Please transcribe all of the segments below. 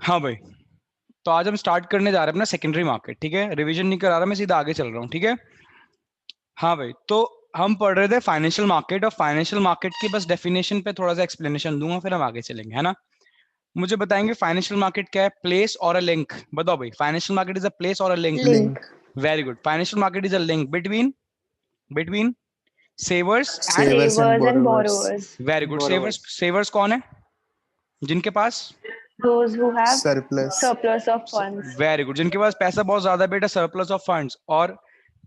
हाँ भाई, तो आज हम स्टार्ट करने जा रहे हैं अपना सेकेंडरी मार्केट। ठीक है, रिवीजन नहीं करा रहा मैं, सीधा आगे चल रहा हूँ। ठीक है, हाँ भाई, तो हम पढ़ रहे थे फाइनेंशियल मार्केट, और फाइनेंशियल मार्केट की बस डेफिनेशन पे थोड़ा सा एक्सप्लेनेशन दूंगा, फिर हम आगे चलेंगे, है ना। मुझे बताएंगे फाइनेंशियल मार्केट क्या है? प्लेस और अ लिंक। बताओ भाई, financial market is a place और a link? Link. Link. Very good. Financial market is a link between between savers and, savers and savers and borrowers. Borrowers. Very good. Savers, borrowers. Savers कौन है? जिनके पास, Those who have surplus. surplus of funds. Very good, जिनके पास पैसा बहुत ज्यादा है बेटा, सरप्लस ऑफ फंड्स। और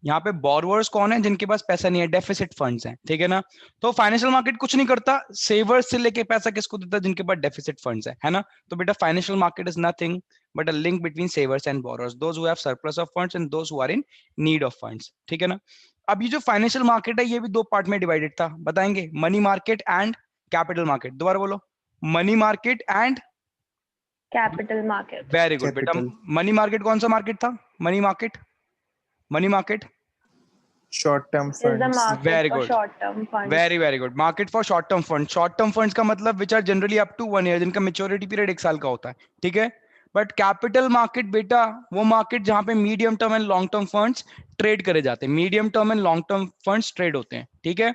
यहाँ पे बोरोवर्स कौन है? जिनके पास पैसा नहीं है, डेफिसिट फंड्स हैं। ठीक है ना। तो फाइनेंशियल मार्केट कुछ नहीं करता, सेवर्स से लेके पैसा किसको देता है? जिनके पास डेफिसिट फंड्स है ना। तो बेटा financial market is nothing but a link between savers and borrowers, those who have surplus of funds and those who are in need of funds. ठीक है ना। अब ये जो फाइनेंशियल मार्केट है, ये भी दो पार्ट में डिवाइडेड था, बताएंगे? Money market and capital market. दोबारा बोलो, money market and, Capital market. Very good बेटा। कैपिटल। मनी मार्केट कौन सा मार्केट था? Money market, money market, short term Is the funds. market very for good, short-term funds. Very good. Market for short term fund, short term funds का मतलब which are generally up to 1 year, जिनका maturity period 1 साल का होता है। ठीक है। But capital market बेटा वो मार्केट जहां पे medium term and long term funds trade करे जाते हैं, medium term and long term funds trade होते हैं। ठीक है।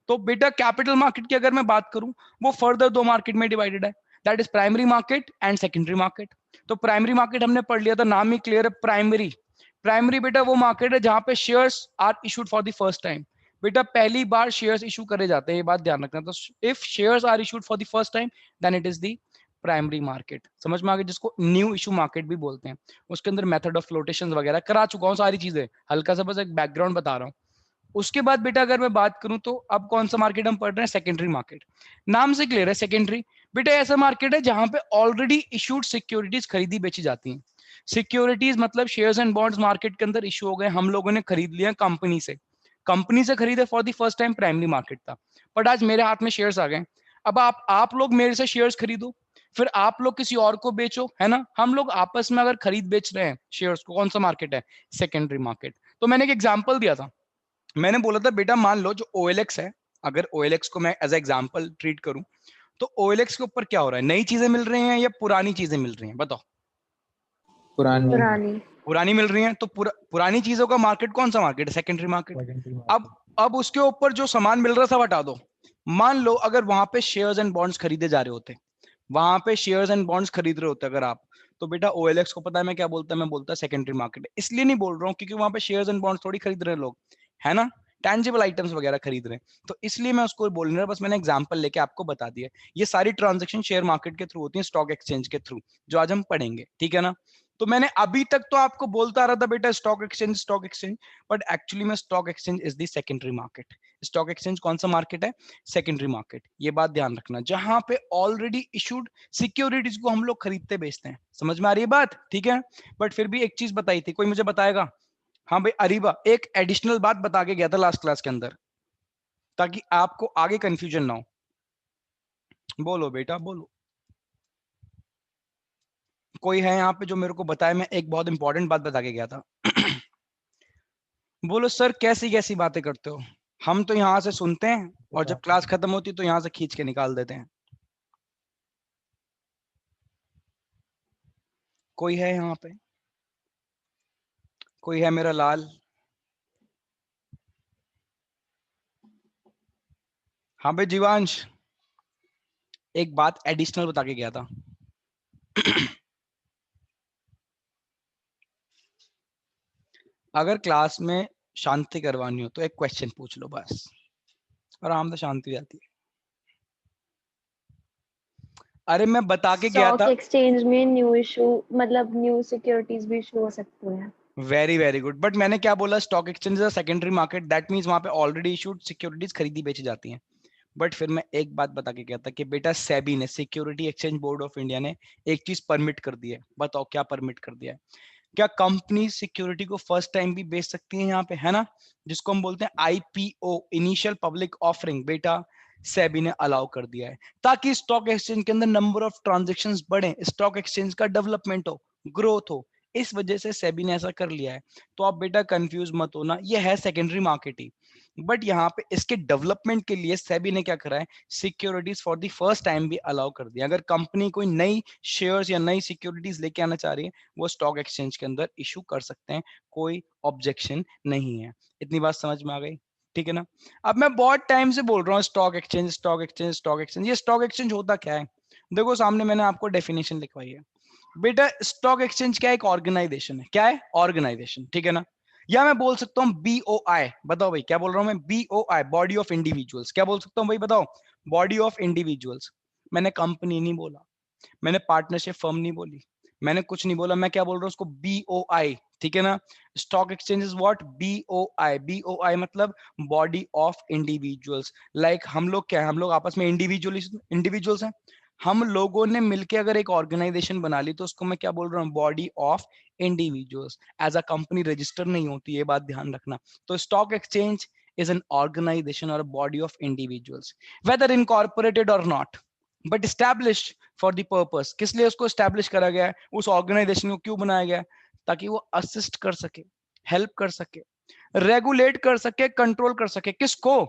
तो बेटा कैपिटल मार्केट की अगर मैं बात करूं, वो फर्दर दो मार्केट में डिवाइडेड है, that is primary market and secondary market. तो प्राइमरी मार्केट हमने पढ़ लिया था, नाम ही क्लियर है, प्राइमरी। प्राइमरी बेटा वो मार्केट है जहां पे shares are issued for the first time. बेटा पहली बार शेयर्स इशू करे जाते हैं, ये बात ध्यान रखना। तो if shares are issued for the first time then it is the primary market. समझ में आ गया, जिसको न्यू इशू मार्केट भी बोलते हैं। उसके अंदर मेथड ऑफ फ्लोटेशन वगैरह करा चुका हूँ, सारी चीजें हल्का सा बस एक बैकग्राउंड बता रहा हूँ। उसके बाद बेटा अगर मैं बात करूं, तो अब कौन सा मार्केट हम पढ़ रहे हैं? Secondary market. नाम से क्लियर है, सेकेंडरी। बेटा ऐसा मार्केट है जहां पे ऑलरेडी इशूड सिक्योरिटीज खरीदी बेची जाती हैं। सिक्योरिटीज मतलब शेयर्स एंड बॉन्ड्स मार्केट के अंदर इशू हो गए, हम लोगों ने खरीद लिया कंपनी से, कंपनी से खरीदे for the first time, primary market था। बट आज मेरे हाथ में शेयर्स आ गए, अब आप लोग मेरे से शेयर्स खरीदो, फिर आप लोग किसी और को बेचो, है ना। हम लोग आपस में अगर खरीद बेच रहे हैं शेयर्स को, कौन सा मार्केट है? Secondary market. तो मैंने एक एग्जांपल दिया था, मैंने बोला था बेटा मान लो जो OLX है, अगर OLX को मैं एज एग्जांपल ट्रीट करूं, तो OLX के ऊपर क्या हो रहा है? नई चीजें मिल रही हैं या पुरानी चीजें मिल रही हैं? बताओ। पुरानी। पुरानी। पुरानी मिल रही हैं, तो पुरानी चीजों का मार्केट कौन सा मार्केट है? Secondary market. अब उसके ऊपर जो सामान मिल रहा था हटा दो। मान लो अगर वहां पे शेयर्स एंड बॉन्ड्स खरीदे जा रहे होते, वहां पे शेयर्स एंड बॉन्ड्स खरीद रहे होते अगर आप, तो बेटा OLX को पता है मैं क्या बोलता, मैं बोलता सेकेंडरी मार्केट। इसलिए नहीं बोल रहा हूँ क्योंकि वहां पे शेयर्स एंड बॉन्ड्स थोड़ी खरीद रहे हैं लोग, है ना, टैंजिबल आइटम्स वगैरह खरीद रहे हैं, तो इसलिए मैं उसको बोल नहीं रहा, बस मैंने एग्जांपल लेके आपको बता दिया। ये सारी ट्रांजैक्शन शेयर मार्केट के थ्रू होती है, स्टॉक एक्सचेंज के थ्रू, जो आज हम पढ़ेंगे। ठीक है ना। तो मैंने अभी तक तो आपको बोलता रहा था बेटा stock exchange, stock exchange, but actually में stock exchange is the secondary market. Stock exchange कौन सा मार्केट है? Secondary market. ये बात ध्यान रखना, जहां पे ऑलरेडी इशूड सिक्योरिटीज को हम लोग खरीदते बेचते हैं। समझ में आ रही है बात? ठीक है। बट फिर भी एक चीज बताई थी, कोई मुझे बताएगा? हाँ भाई, अरीबा एक एडिशनल बात बता के गया था लास्ट क्लास के अंदर, ताकि आपको आगे कंफ्यूजन ना हो। बोलो बेटा बोलो, कोई है यहाँ पे जो मेरे को बताए? मैं एक बहुत इंपॉर्टेंट बात बता के गया था। बोलो सर, कैसी कैसी बातें करते हो? हम तो यहाँ से सुनते हैं और जब क्लास खत्म होती है तो यहाँ से खींच के निकाल देते हैं। कोई है यहाँ पे? कोई है मेरा लाल? हाँ भाई जीवांश, एक बात एडिशनल बता के गया था। अगर क्लास में शांति करवानी हो तो एक क्वेश्चन पूछ लो बस, आराम से शांति जाती है। अरे मैं बता के गया स्टॉक था। एक्सचेंज में न्यू इशू मतलब न्यू सिक्योरिटीज भी इशू हो सकती हैं। वेरी गुड, बट मैंने क्या बोला? Stock exchange is secondary market, that means वहां पे ऑलरेडी इशूड सिक्योरिटीज खरीदी बेची जाती हैं। बट फिर मैं एक बात बता के गया था कि बेटा सेबी ने, security exchange board of India ने एक चीज परमिट कर दी है। बताओ क्या परमिट कर दिया है? क्या कंपनी सिक्योरिटी को फर्स्ट टाइम भी बेच सकती है यहाँ पे, है ना, जिसको हम बोलते हैं IPO, इनिशियल पब्लिक ऑफरिंग, बेटा सेबी ने अलाउ कर दिया है, ताकि स्टॉक एक्सचेंज के अंदर नंबर ऑफ ट्रांजेक्शन्स बढ़े, स्टॉक एक्सचेंज का डेवलपमेंट हो, ग्रोथ हो। इस वजह से सेबी ने ऐसा कर लिया है। तो आप बेटा कंफ्यूज मत होना, ये है सेकेंडरी मार्केट ही। बट यहाँ पे इसके डेवलपमेंट के लिए सेबी ने क्या करा है, securities for the first time भी अलाउ कर दिया। अगर कंपनी कोई नई शेयर्स या नई सिक्योरिटीज लेके आना चाह रही है, वो स्टॉक एक्सचेंज के अंदर इशू कर सकते हैं, कोई ऑब्जेक्शन नहीं है। इतनी बात समझ में आ गई, ठीक है ना। अब मैं बहुत टाइम से बोल रहा हूँ stock exchange stock exchange stock exchange. ये स्टॉक एक्सचेंज होता क्या है, देखो सामने मैंने आपको डेफिनेशन लिखवाई है बेटा। स्टॉक एक्सचेंज क्या है, एक ऑर्गेनाइजेशन है। क्या है, ऑर्गेनाइजेशन, ठीक है ना। या मैं बोल सकता हूँ BOI, बताओ भाई क्या बोल रहा हूँ मैं, BOI, बॉडी ऑफ इंडिविजुअल्स। क्या बोल सकता हूँ भाई, बताओ, बॉडी ऑफ इंडिविजुअल्स। मैंने कंपनी नहीं बोला, मैंने पार्टनरशिप फर्म नहीं बोली, मैंने कुछ नहीं बोला, मैं क्या बोल रहा हूँ उसको, BOI, ठीक है ना। Stock exchange is what, BOI। BOI मतलब बॉडी ऑफ इंडिविजुअल्स। लाइक हम लोग क्या है, हम लोग आपस में इंडिविजुअल्स हैं। हम लोगों ने मिलके अगर एक ऑर्गेनाइजेशन बना ली तो उसको मैं क्या बोल रहा हूँ, body of individuals. As a company register नहीं होती, ये बात ध्यान रखना। तो stock exchange is an organization or a body of individuals, whether incorporated or not, but established for the purpose। किस लिए उसको establish करा गया है, उस organization को क्यों बनाया गया है, ताकि वो assist कर सके, help कर सके, रेगुलेट कर सके, कंट्रोल कर सके। किसको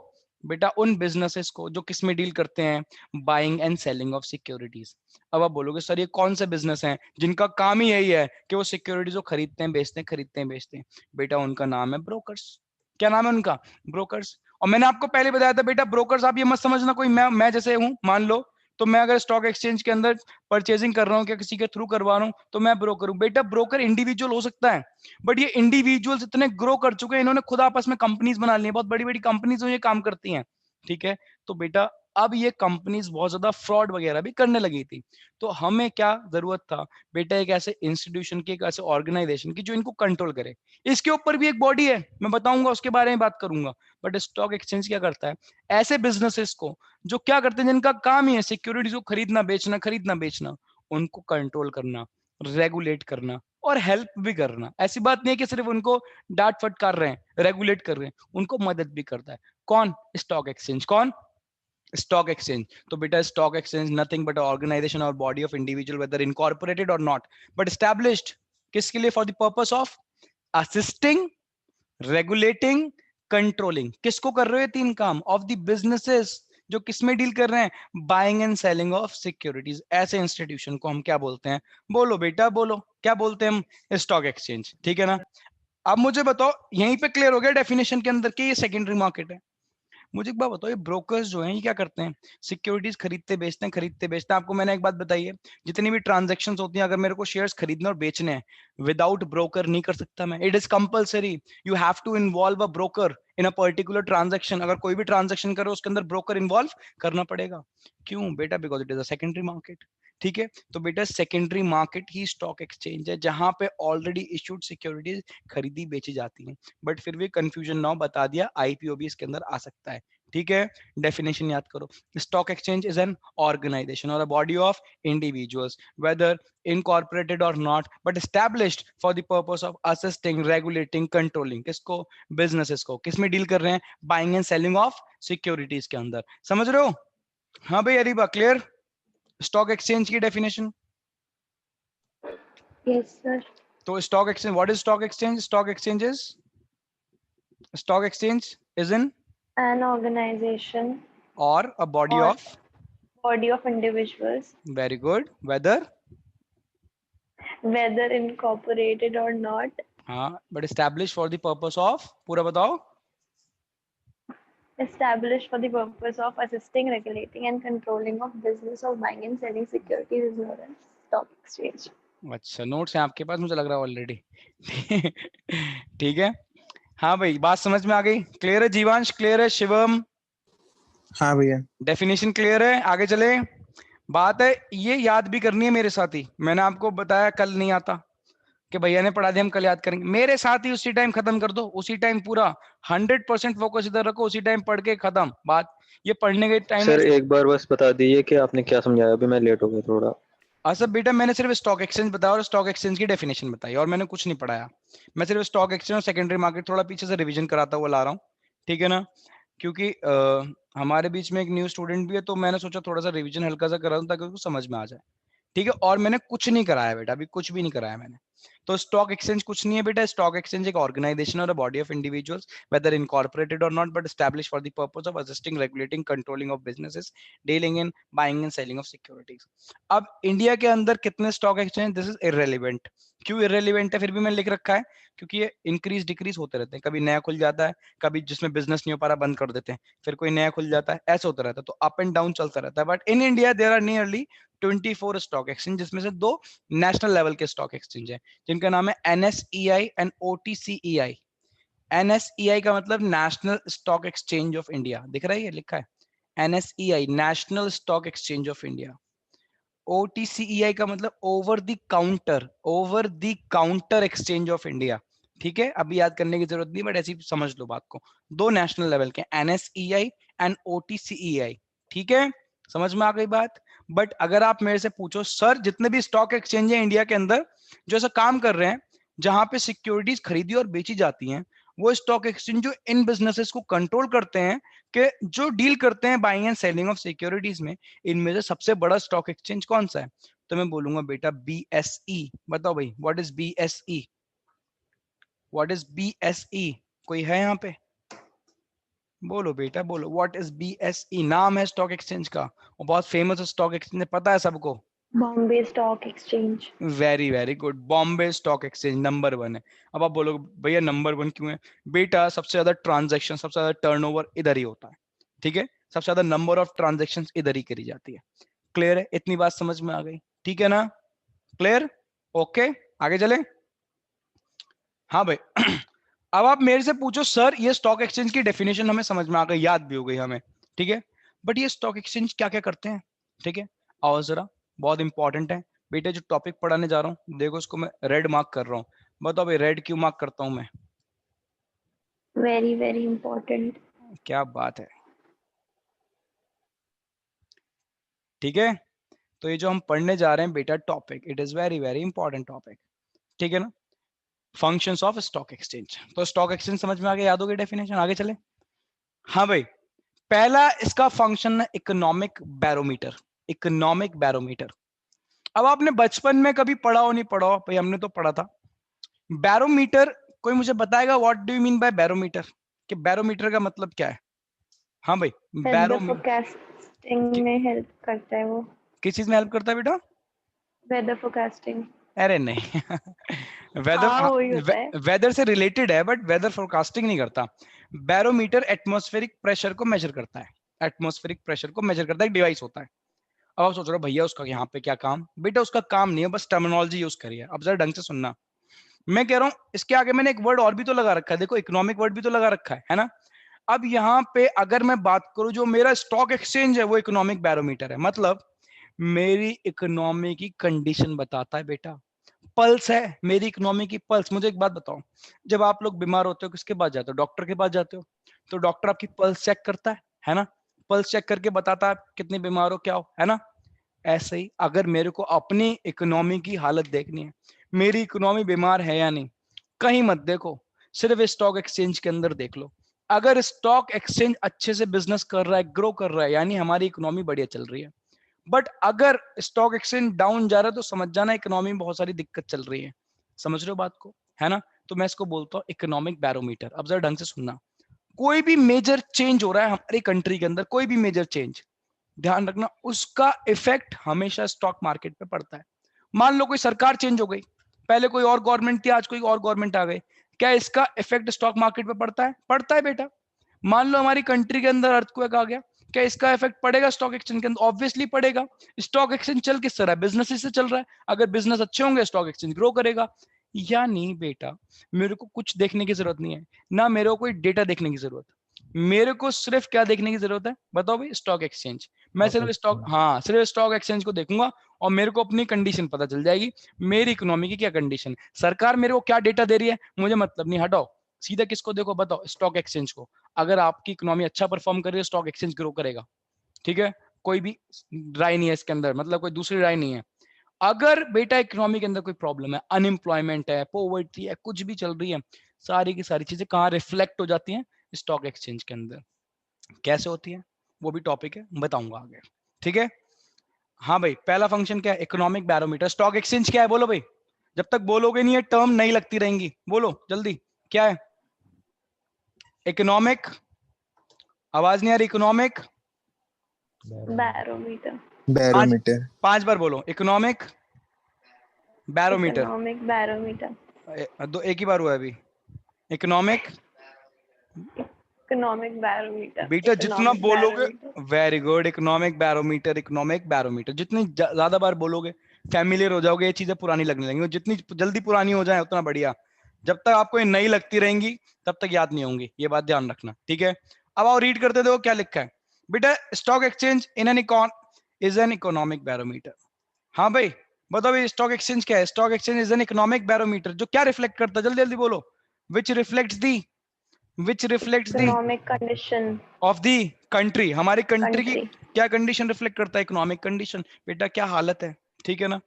बेटा, उन बिजनेसेस को जो किस में डील करते हैं, buying and selling of securities. अब आप बोलोगे सर ये कौन से बिजनेस हैं जिनका काम ही यही है कि वो सिक्योरिटीज को खरीदते हैं बेचते हैं, खरीदते हैं बेचते हैं। बेटा उनका नाम है ब्रोकर्स। क्या नाम है उनका, ब्रोकर्स। और मैंने आपको पहले बताया था बेटा, ब्रोकर्स आप ये मत समझना कोई मैं जैसे हूं, मान लो तो मैं अगर स्टॉक एक्सचेंज के अंदर परचेजिंग कर रहा हूँ, क्या किसी के थ्रू करवा रहा हूँ, तो मैं ब्रोकर हूँ। बेटा ब्रोकर इंडिविजुअल हो सकता है, बट ये इंडिविजुअल्स इतने ग्रो कर चुके हैं, इन्होंने खुद आपस में कंपनीज बना ली है, बहुत बड़ी बड़ी कंपनीज ये काम करती हैं, ठीक है। तो बेटा अब ये कंपनीज बहुत ज्यादा फ्रॉड वगैरह भी करने लगी थी। तो हमें क्या जरूरत था बेटा, एक ऐसे इंस्टीट्यूशन की, एक ऐसे ऑर्गेनाइजेशन की जो इनको कंट्रोल करे। इसके ऊपर भी एक बॉडी है, मैं बताऊंगा उसके बारे में बात करूंगा। बट स्टॉक एक्सचेंज क्या करता है, ऐसे बिजनेसेस को जो क्या करते हैं, जिनका काम ही है सिक्योरिटीज को खरीदना बेचना, उनको कंट्रोल करना, रेगुलेट करना और हेल्प भी करना। ऐसी बात नहीं है कि सिर्फ उनको डांट फटकार रहे हैं, रेगुलेट कर रहे हैं, उनको मदद भी करता है। कौन, स्टॉक एक्सचेंज। कौन, स्टॉक एक्सचेंज। तो बेटा stock exchange nothing but organisation और body of individual, whether incorporated और नॉट, बट एस्टैब्लिश्ड किसके लिए, for the purpose of assisting, regulating, controlling. किसको कर रहे हो, तीन काम, ऑफ द बिजनेसेस जो किसमें डील कर रहे हैं, buying and selling of securities. ऐसे इंस्टीट्यूशन को हम क्या बोलते हैं, बोलो बेटा बोलो, क्या बोलते हैं हम, स्टॉक एक्सचेंज, ठीक है ना। अब मुझे बताओ, यहीं पे क्लियर हो गया डेफिनेशन के अंदर कि ये सेकेंडरी मार्केट है। मुझे एक बात बताओ, ये ब्रोकर्स जो हैं ये क्या करते हैं, सिक्योरिटीज खरीदते बेचते हैं, खरीदते बेचते हैं। आपको मैंने एक बात बताई है, जितनी भी ट्रांजैक्शंस होती हैं, अगर मेरे को शेयर्स खरीदने और बेचने हैं, विदाउट ब्रोकर नहीं कर सकता मैं। It is compulsory, you have to involve a broker in a particular transaction. अगर कोई भी ट्रांजैक्शन करो उसके अंदर ब्रोकर इन्वॉल्व करना पड़ेगा। क्यों बेटा, because it is a secondary market, ठीक है। तो बेटा सेकेंडरी मार्केट ही स्टॉक एक्सचेंज है, जहां पे ऑलरेडी इश्यूड सिक्योरिटीज खरीदी बेची जाती हैं। बट फिर भी कंफ्यूजन ना हो, बता दिया, आईपीओ भी इसके अंदर आ सकता है, ठीक है। डेफिनेशन याद करो, stock exchange is an organisation और a body of individuals, whether incorporated or not, but established for the purpose of assisting, regulating, controlling। किसको, बिजनेसेस को। किस में डील कर रहे हैं, buying and selling of securities के अंदर। समझ रहे हो, हाँ भाई अरीबा, क्लियर स्टॉक एक्सचेंज की डेफिनेशन। Yes, sir. तो stock exchange, what is stock exchange, stock exchange is in An organization और a body or of, body of individuals, very good, whether, whether incorporated or not, हाँ, but establish for the purpose of, पूरा बताओ, established for the purpose of assisting, regulating, and controlling of business of buying and selling securities is known as stock exchange. अच्छा notes हैं आपके पास, मुझे लग रहा है ऑलरेडी। ठीक है, हाँ भाई बात समझ में आ गई, क्लियर है जीवांश, क्लियर है शिवम, हाँ भैया। डेफिनेशन क्लियर है, आगे चले। बात है ये याद भी करनी है मेरे साथ ही, मैंने आपको बताया कल नहीं आता कि भैया ने पढ़ा दिया हम कल याद करेंगे, मेरे साथ ही उसी टाइम खत्म कर दो, उसी टाइम पूरा 100% फोकस इधर रखो, उसी टाइम पढ़ के खत्म बात। ये पढ़ने के टाइम में सर एक बार बस बता दीजिए कि आपने क्या समझाया, अभी मैं लेट हो गया थोड़ा। अच्छा बेटा, मैंने सिर्फ स्टॉक एक्सचेंज बताया और स्टॉक एक्सचेंज की डेफिनेशन बताई, और मैंने कुछ नहीं पढ़ाया। मैं सिर्फ स्टॉक एक्सचेंज और सेकेंडरी मार्केट थोड़ा पीछे से रिवीजन कराता हुआ ला रहा हूँ, ठीक है ना। क्योंकि हमारे बीच में एक न्यू स्टूडेंट भी है, तो मैंने सोचा थोड़ा सा रिवीजन हल्का सा करा दूं ताकि उसको समझ में आ जाए, ठीक है, और मैंने कुछ नहीं कराया बेटा, अभी कुछ भी नहीं कराया मैंने। तो स्टॉक एक्सचेंज कुछ नहीं है बेटा, स्टॉक एक्सचेंज एक ऑर्गेनाइजेशन और body of individuals whether incorporated or not but established for the purpose of assisting regulating controlling of businesses dealing in buying and selling of securities। अब इंडिया के अंदर कितने stock exchange, this is irrelevant. क्यों irrelevant है, फिर भी मैंने लिख रखा है क्योंकि ये इंक्रीज डिक्रीज होते रहते हैं, कभी नया खुल जाता है, कभी जिसमें बिजनेस नहीं हो पा रहा बंद कर देते हैं, फिर कोई नया खुल जाता है, ऐसा होता रहता है, तो अप एंड डाउन चलता रहता है। But in India there are nearly 24 stock exchange, जिसमें से 2 नेशनल लेवल के स्टॉक एक्सचेंज है जिनका नाम है NSEI एंड OTCEI। NSEI का मतलब national stock exchange of India, दिख रहा है ये लिखा है NSEI, national stock exchange of India. OTCEI का मतलब over the counter exchange of India. ठीक है, अभी याद करने की जरूरत नहीं, बट ऐसी समझ लो बात को, 2 नेशनल लेवल के NSEI एंड OTCEI। ठीक है, समझ में आ गई बात। बट अगर आप मेरे से पूछो सर जितने भी स्टॉक एक्सचेंज है इंडिया के अंदर जो ऐसा काम कर रहे हैं जहां पे सिक्योरिटीज खरीदी और बेची जाती हैं, वो स्टॉक एक्सचेंज जो इन बिजनेसेस को कंट्रोल करते हैं, कि जो डील करते हैं buying and selling of securities में, इनमें से सबसे बड़ा स्टॉक एक्सचेंज कौन सा है? तो मैं बोलूंगा बेटा BSE। बताओ भाई, what is BSE? What is BSE? कोई है यहाँ पे? बोलो बेटा बोलो, व्हाट इज BSE? नाम है स्टॉक एक्सचेंज का, और बहुत फेमस स्टॉक एक्सचेंज है, पता है सबको। Bombay Stock Exchange। Very very good, Bombay stock exchange number 1 है। अब आप बोलोगे भैया नंबर 1 क्यों है? बेटा सबसे ज्यादा ट्रांजैक्शन, सबसे ज्यादा टर्नओवर इधर ही होता है। ठीक है, सबसे ज्यादा नंबर ऑफ ट्रांजैक्शन इधर ही करी जाती है। क्लियर है, इतनी बात समझ में आ गई? ठीक है ना, क्लियर? ओके, आगे चले। हाँ भाई अब आप मेरे से पूछो सर ये स्टॉक एक्सचेंज की डेफिनेशन हमें समझ में आ गई, याद भी हो गई हमें, ठीक है, बट ये स्टॉक एक्सचेंज क्या क्या करते हैं? ठीक है, आओ जरा, बहुत इंपॉर्टेंट है बेटे, जो टॉपिक पढ़ाने जा रहा हूँ देखो इसको मैं रेड मार्क कर रहा हूँ। बताओ भाई रेड क्यों मार्क करता हूँ मैं? Very, very important। क्या बात है, ठीक है। तो ये जो हम पढ़ने जा रहे हैं बेटा topic, it is very very important topic, ठीक है ना। फंक्शंस ऑफ स्टॉक एक्सचेंज, तो स्टॉक एक्सचेंज समझ में आ गया, याद हो गई डेफिनेशन, आगे चले। हाँ भाई, पहला इसका फंक्शन है इकोनॉमिक बैरोमीटर। इकोनॉमिक बैरोमीटर, अब आपने बचपन में कभी पढ़ा हो नहीं पढ़ा हो, भाई हमने तो पढ़ा था। बैरोमीटर, कोई मुझे बताएगा what do you mean by barometer, कि बैरोमीटर का मतलब क्या है? हाँ भाई, Weather बैरोमीटर forecasting में help करता है वो। किस चीज में हेल्प करता है बेटा? Weather forecasting। अरे नहीं हाँ वेदर, वही होता है। वेदर से रिलेटेड है बट वेदर फोरकास्टिंग नहीं करता। बैरोमीटर एटमॉस्फेरिक प्रेशर को मेजर करता है, एटमॉस्फेरिक प्रेशर को मेजर करता है, एक डिवाइस होता है। अब आप सोच रहे हो भैया उसका यहाँ पे क्या काम? बेटा उसका काम नहीं है, बस टर्मिनोलॉजी यूज करिए। अब जरा ढंग से सुनना, मैं कह रहा हूँ इसके आगे मैंने एक वर्ड और भी तो लगा रखा है, देखो इकोनॉमिक वर्ड भी तो लगा रखा है ना। अब यहाँ पे अगर मैं बात करूं, जो मेरा स्टॉक एक्सचेंज है वो इकोनॉमिक बैरोमीटर है, मतलब मेरी इकोनॉमी की कंडीशन बताता है बेटा। पल्स है मेरी इकोनॉमी की, पल्स। मुझे एक बात बताओ, जब आप लोग बीमार होते हो किसके पास जाते हो? डॉक्टर के पास जाते हो, तो डॉक्टर आपकी पल्स चेक करता है ना, पल्स चेक करके बताता है कितने बीमार हो क्या हो, है ना। ऐसे ही अगर मेरे को अपनी इकोनॉमी की हालत देखनी है, मेरी इकोनॉमी बीमार है या नहीं, कहीं मत देखो, सिर्फ स्टॉक एक्सचेंज के अंदर देख लो। अगर स्टॉक एक्सचेंज अच्छे से बिजनेस कर रहा है, ग्रो कर रहा है, यानी हमारी इकोनॉमी बढ़िया चल रही है। बट अगर स्टॉक एक्सचेंज डाउन जा रहा है तो समझ जाना इकोनॉमी में बहुत सारी दिक्कत चल रही है। समझ रहे हो बात को, है ना। तो मैं इसको बोलता हूँ इकोनॉमिक बैरोमीटर। अब जरा ढंग से सुनना, कोई भी मेजर चेंज हो रहा है हमारी कंट्री के अंदर, कोई भी मेजर चेंज, ध्यान रखना उसका इफेक्ट हमेशा स्टॉक मार्केट पे पड़ता है। मान लो कोई सरकार चेंज हो गई, पहले कोई और गवर्नमेंट थी, आज कोई और गवर्नमेंट आ गई, क्या इसका इफेक्ट स्टॉक मार्केट पे पड़ता है? पड़ता है बेटा। मान लो हमारी कंट्री के अंदर अर्थक्वेक आ गया, क्या इसका इफेक्ट पड़ेगा स्टॉक एक्सचेंज के अंदर? ऑब्वियसली पड़ेगा। स्टॉक एक्सचेंज चल किस तरह है? बिजनेस से चल रहा है, अगर बिजनेस अच्छे होंगे स्टॉक एक्सचेंज ग्रो करेगा। या नहीं बेटा, मेरे को कुछ देखने की जरूरत नहीं है, ना मेरे को कोई डेटा देखने की जरूरत, मेरे को सिर्फ क्या देखने की जरूरत है? बताओ भाई, स्टॉक एक्सचेंज। मैं सिर्फ स्टॉक, हाँ सिर्फ स्टॉक एक्सचेंज को देखूंगा और मेरे को अपनी कंडीशन पता चल जाएगी, मेरी इकोनॉमी की क्या कंडीशन। सरकार मेरे को क्या डेटा दे रही है मुझे मतलब नहीं, हटाओ। सीधा किसको देखो बताओ? स्टॉक एक्सचेंज को। अगर आपकी इकोनॉमी अच्छा परफॉर्म कर रही है, स्टॉक एक्सचेंज ग्रो करेगा। ठीक है, कोई भी राय नहीं है इसके अंदर, मतलब कोई दूसरी राय नहीं है। अगर बेटा इकोनॉमी के अंदर कोई प्रॉब्लम है, अनएम्प्लॉयमेंट है, पॉवर्टी है, कुछ भी चल रही है, सारी की सारी चीजें कहाँ रिफ्लेक्ट हो जाती हैं? स्टॉक एक्सचेंज के अंदर। कैसे होती है वो भी टॉपिक है, बताऊंगा आगे, ठीक है। हाँ भाई, पहला फंक्शन क्या है? Economic barometer. स्टॉक एक्सचेंज क्या है बोलो भाई, जब तक बोलोगे नहीं ये टर्म नहीं लगती रहेंगी, बोलो जल्दी क्या है? इकोनॉमिक, आवाज नहीं आ रही, इकोनॉमिक। barometer, पांच, Barometer. 5 बार बोलो, इकोनॉमिक बैरोमीटर। economic barometer, दो, एक ही बार हुआ है अभी। इकोनॉमिक, economic barometer, बेटा जितना economic बोलोगे, barometer. Very good, economic barometer, economic barometer. जितनी ज्यादा बार बोलोगे फैमिलियर हो जाओगे, ये चीजें पुरानी लगने लगेंगी, और जितनी जल्दी पुरानी हो जाए उतना बढ़िया। जब तक आपको ये नई लगती रहेंगी तब तक याद नहीं होंगी, ये बात ध्यान रखना, ठीक है? अब आओ रीड करते देखो क्या लिखा है बेटा। Stock exchange in an icon is an economic barometer. हाँ भाई बताओ भाई, स्टॉक एक्सचेंज क्या है? Stock exchange is an economic barometer, जो क्या रिफ्लेक्ट करता है, जल्दी जल्दी बोलो। विच reflects the, which reflects the Economic condition, of the country, हमारी कंट्री की country. क्या कंडीशन रिफ्लेक्ट करता है? Economic condition. बेटा क्या हालत है, ठीक है ना?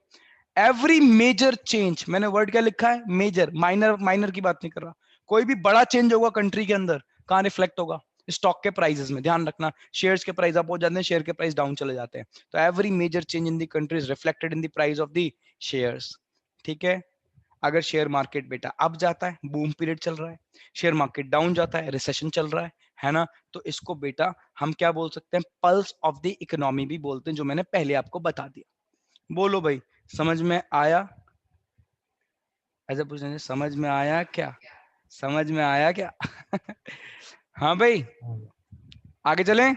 एवरी मेजर चेंज, मैंने वर्ड क्या लिखा है? मेजर। माइनर, माइनर की बात नहीं कर रहा। कोई भी बड़ा चेंज होगा कंट्री के अंदर, कहाँ रिफ्लेक्ट होगा? स्टॉक के प्राइसेस में। ध्यान रखना, शेयर्स के प्राइस अप हो जाते हैं, शेयर के प्राइस डाउन चले जाते हैं। तो every major change in the country is reflected in the price of the shares, ठीक है? अगर शेयर मार्केट बेटा अप जाता है, बूम पीरियड चल रहा है, शेयर मार्केट डाउन जाता है, रिसेशन चल रहा है ना, तो इसको बेटा हम क्या बोल सकते हैं? पल्स ऑफ द इकोनॉमी भी बोलते हैं, जो मैंने पहले आपको बता दिया। बोलो भाई, समझ में आया? ऐसा पूछने से समझ में आया क्या? समझ में आया क्या? हाँ भाई, आगे चलें।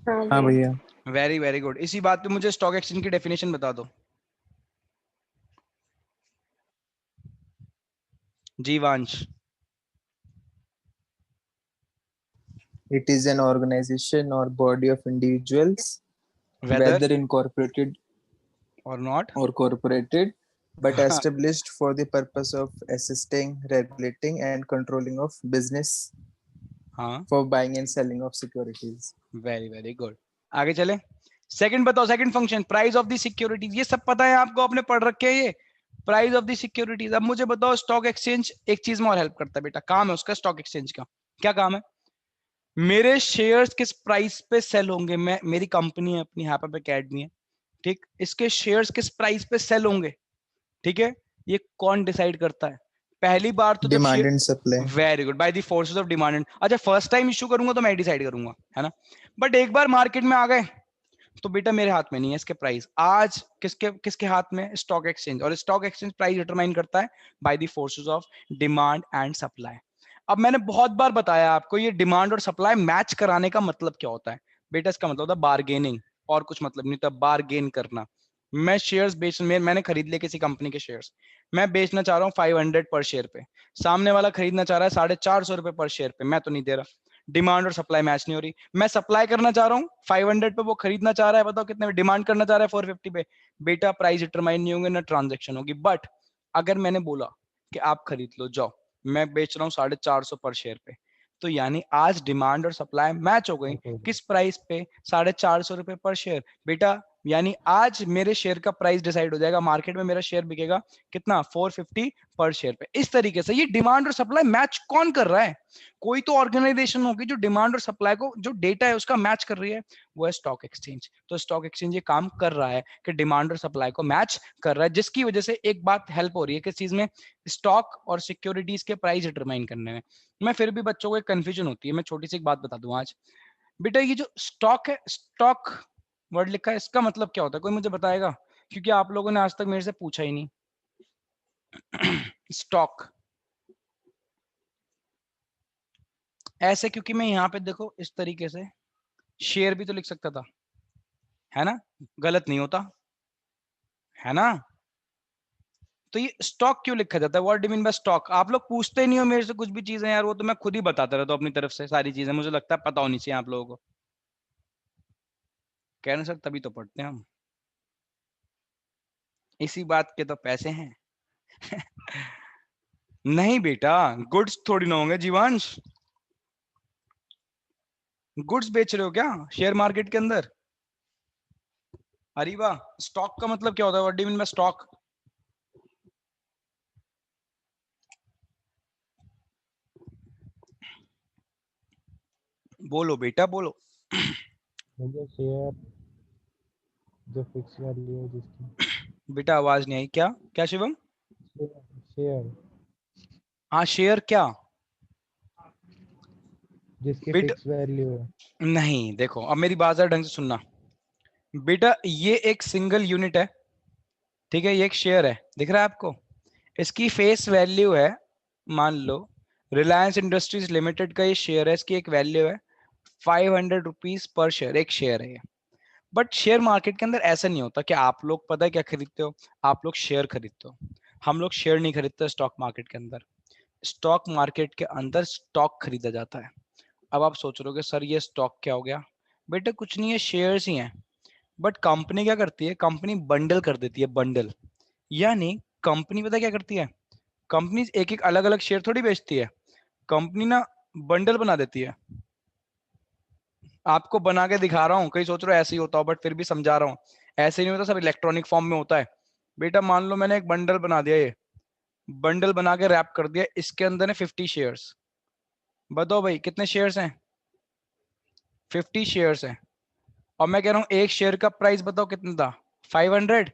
हाँ हाँ भैया. भैया. Very very good. इसी बात पे मुझे स्टॉक एक्सचेंज की डेफिनेशन बता दो Jeevansh. It is an organization or body of individuals, whether whether incorporated और not. or corporated, but established for the purpose of assisting, regulating, and controlling of business हाँ, for buying and selling of securities. Very very good. आगे चले। Second बताओ, second function price of the securities. ये सब पता है आपको, आपने पढ़ रखे हैं ये प्राइस ऑफ द सिक्योरिटीज। अब मुझे बताओ, स्टॉक एक्सचेंज एक चीज में और हेल्प करता है बेटा, काम है उसका स्टॉक एक्सचेंज का। क्या काम है? मेरे शेयर्स किस प्राइस पे सेल होंगे, मैं, मेरी कंपनी है अपनी, हैपअप एकेडमी है, ठीक, इसके शेयर्स किस प्राइस पे सेल होंगे, ठीक है? ये कौन डिसाइड करता है? पहली बार तो जब Demand share, and supply. Very good, by the forces of demand. अच्छा फर्स्ट टाइम इशू करूंगा तो मैं डिसाइड करूंगा, है ना? बट एक बार मार्केट में आ गए तो बेटा मेरे हाथ में नहीं है इसके प्राइस। आज किसके किसके हाथ में? Stock exchange. और स्टॉक एक्सचेंज प्राइस डिटरमाइन करता है by the forces of demand and supply. अब मैंने बहुत बार बताया आपको, ये डिमांड और सप्लाई मैच कराने का मतलब क्या होता है बेटा? इसका मतलब होता है बार्गेनिंग, और कुछ मतलब नहीं होता। बार्गेन करना। मैं शेयर्स बेच, मैंने खरीद लिए किसी कंपनी के शेयर्स, मैं बेचना चाह रहा हूँ 500 पर शेयर पे, सामने वाला खरीदना चाह रहा है 450 रुपए पर शेयर पे, मैं तो नहीं दे रहा। डिमांड और सप्लाई मैच नहीं हो रही। मैं सप्लाई करना चाह रहा हूँ 500 पे, वो खरीदना चाह रहा है बताओ कितने में, डिमांड करना चाह रहा है 450 पे। बेटा प्राइस डिटरमाइन नहीं होंगे, ना ट्रांजेक्शन होगी। बट अगर मैंने बोला कि आप खरीद लो जाओ, मैं बेच रहा हूँ 450 पर शेयर पे, तो यानी आज डिमांड और सप्लाई मैच हो गई। किस प्राइस पे? 450 रुपए पर शेयर बेटा। यानी आज मेरे शेयर का प्राइस डिसाइड हो जाएगा, मार्केट में मेरा शेयर बिकेगा कितना? 450 पर शेयर पे। इस तरीके से ये डिमांड और सप्लाई मैच कौन कर रहा है? कोई तो ऑर्गेनाइजेशन होगी जो डिमांड और सप्लाई को, जो डेटा है उसका मैच कर रही है, वो है स्टॉक एक्सचेंज। तो स्टॉक एक्सचेंज ये काम कर रहा है कि डिमांड और सप्लाई को मैच कर रहा है, जिसकी वजह से एक बात हेल्प हो रही है किस चीज में? स्टॉक और सिक्योरिटीज के प्राइस डिटरमाइन करने में। मैं फिर भी बच्चों को एक कंफ्यूजन होती है, मैं छोटी सी एक बात बता दूं आज। बेटा ये जो स्टॉक है, स्टॉक वर्ड लिखा है, इसका मतलब क्या होता है? कोई मुझे बताएगा? क्योंकि आप लोगों ने आज तक मेरे से पूछा ही नहीं। स्टॉक ऐसे, क्योंकि मैं यहाँ पे देखो इस तरीके से शेयर भी तो लिख सकता था, है ना? गलत नहीं होता, है ना? तो ये स्टॉक क्यों लिखा जाता है? What do mean by stock? आप लोग पूछते नहीं हो मेरे से कुछ भी चीजें यार, वो तो मैं खुद ही बताता रहता हूँ अपनी तरफ से सारी चीजें, मुझे लगता है पता होनी चाहिए आप लोगों को। कहना सर तभी तो पढ़ते हैं हम, इसी बात के तो पैसे हैं। नहीं बेटा, गुड्स थोड़ी ना होंगे जीवांश। गुड्स बेच रहे हो क्या शेयर मार्केट के अंदर? अरे वाह, स्टॉक का मतलब क्या होता है? What do you mean by stock? बोलो बेटा बोलो। मुझे शेयर जो फिक्स वैल्यू है जिसकी। बेटा आवाज नहीं आई, क्या क्या शिवम? शेयर हाँ शेयर क्या? जिसकी बेटा फिक्स वैल्यू है। नहीं, देखो अब मेरी बात जरा ढंग से सुनना बेटा, ये एक सिंगल यूनिट है, ठीक है, ये एक शेयर है, दिख रहा है आपको? इसकी फेस वैल्यू है, मान लो रिलायंस इंडस्ट्रीज लिमिटेड का ये शेयर है, इसकी एक वैल्यू है 500 रुपीज पर शेयर, एक शेयर है ये। बट शेयर मार्केट के अंदर ऐसा नहीं होता कि आप लोग पता है क्या खरीदते हो, आप लोग शेयर खरीदते हो। हम लोग शेयर नहीं खरीदते स्टॉक मार्केट के अंदर। स्टॉक मार्केट के अंदर स्टॉक खरीदा जाता है। अब आप सोच रहे हो कि सर ये स्टॉक क्या हो गया? बेटा कुछ नहीं है, शेयर्स ही हैं। बट कंपनी क्या करती है, कंपनी बंडल कर देती है, बंडल। यानी कंपनी पता है क्या करती है, कंपनी एक एक अलग अलग शेयर थोड़ी बेचती है, कंपनी ना बंडल बना देती है। आपको बना के दिखा रहा हूँ, कहीं सोच रहे हो ऐसे ही होता हो, बट फिर भी समझा रहा हूँ। ऐसे नहीं होता, सब इलेक्ट्रॉनिक फॉर्म में होता है। बेटा मान लो मैंने एक बंडल बना दिया, ये बंडल बना के रैप कर दिया, इसके अंदर है 50 शेयर्स। बताओ भाई कितने शेयर्स हैं? 50 शेयर्स हैं। और मैं कह रहा हूँ एक शेयर का प्राइस बताओ कितना था, 500।